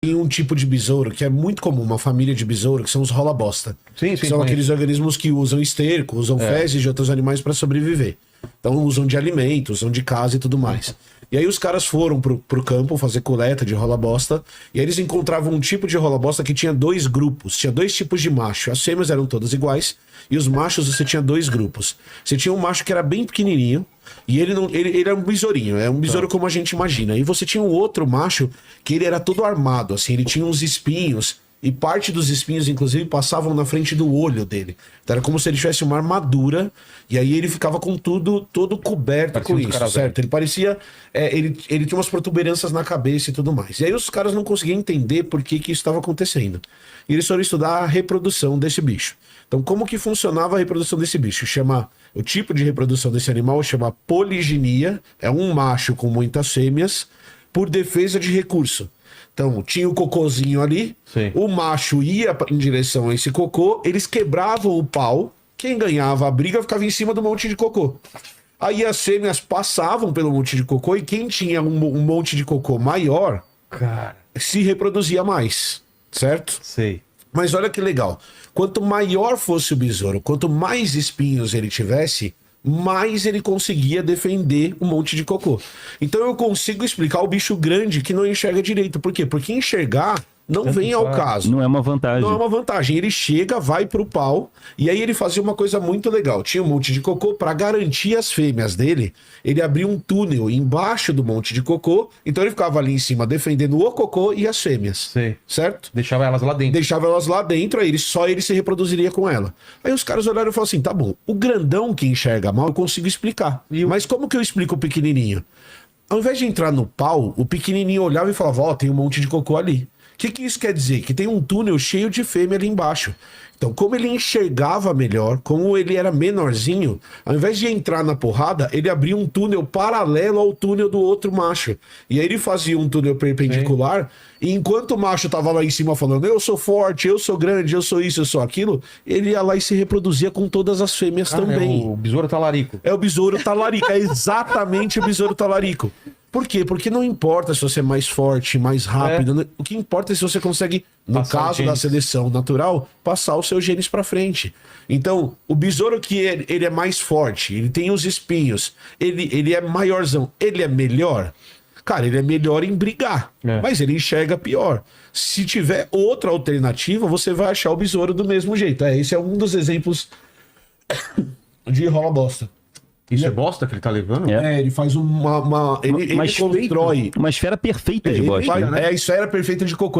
Tem um tipo de besouro que é muito comum, uma família de besouro, que são os rola-bosta. Sim, Que são aqueles organismos que usam esterco, usam fezes de outros animais para sobreviver. Então usam de alimento, usam de casa e tudo mais. E aí os caras foram pro campo fazer coleta de rola-bosta, e aí eles encontravam um tipo de rola-bosta que tinha 2 grupos, tinha 2 tipos de macho. As fêmeas eram todas iguais, e os machos você tinha 2 grupos. Você tinha um macho que era bem pequenininho, e ele era um besourinho, é um besouro como a gente imagina. E você tinha um outro macho que ele era todo armado, assim, ele tinha uns espinhos, e parte dos espinhos, inclusive, passavam na frente do olho dele. Então era como se ele tivesse uma armadura, e aí ele ficava com tudo, todo coberto Parecia com um isso, cara certo? Ele parecia... ele tinha umas protuberâncias na cabeça e tudo mais. E aí os caras não conseguiam entender por que isso estava acontecendo. E eles foram estudar a reprodução desse bicho. Então, como que funcionava a reprodução desse bicho? O tipo de reprodução desse animal chama poliginia, é um macho com muitas fêmeas, por defesa de recurso. Então, tinha o cocôzinho ali, Sim. o macho ia em direção a esse cocô, eles quebravam o pau, quem ganhava a briga ficava em cima do monte de cocô. Aí as fêmeas passavam pelo monte de cocô e quem tinha um monte de cocô maior Cara, se reproduzia mais, certo? sei. Mas olha que legal. Quanto maior fosse o besouro, quanto mais espinhos ele tivesse, mais ele conseguia defender um monte de cocô. Então eu consigo explicar o bicho grande que não enxerga direito. Por quê? Porque enxergar não vem ao caso. Não é uma vantagem. Não é uma vantagem. Ele chega, vai pro pau, e aí ele fazia uma coisa muito legal. Tinha um monte de cocô, para garantir as fêmeas dele, ele abria um túnel embaixo do monte de cocô, então ele ficava ali em cima defendendo o cocô e as fêmeas. Sei. Certo? Deixava elas lá dentro. Deixava elas lá dentro, aí só ele se reproduziria com ela. Aí os caras olharam e falaram assim, tá bom, o grandão que enxerga mal eu consigo explicar. Mas como que eu explico o pequenininho? Ao invés de entrar no pau, o pequenininho olhava e falava, ó, tem um monte de cocô ali. O que isso quer dizer? Que tem um túnel cheio de fêmea ali embaixo. Então, como ele enxergava melhor, como ele era menorzinho, ao invés de entrar na porrada, ele abria um túnel paralelo ao túnel do outro macho. E aí ele fazia um túnel perpendicular, e enquanto o macho tava lá em cima falando, eu sou forte, eu sou grande, eu sou isso, eu sou aquilo, ele ia lá e se reproduzia com todas as fêmeas também. É o besouro talarico. É o besouro talarico, é exatamente o besouro talarico. Por quê? Porque não importa se você é mais forte, mais rápido. O que importa é se você consegue, no caso da seleção natural, passar os seus genes pra frente. Então, o besouro que ele é mais forte, ele tem os espinhos, ele é maiorzão, ele é melhor? Cara, ele é melhor em brigar, mas ele enxerga pior. Se tiver outra alternativa, você vai achar o besouro do mesmo jeito. Esse é um dos exemplos de rola bosta. Isso é bosta que ele tá levando? Ele faz ele constrói uma esfera perfeita de bosta. É a esfera perfeita de cocô.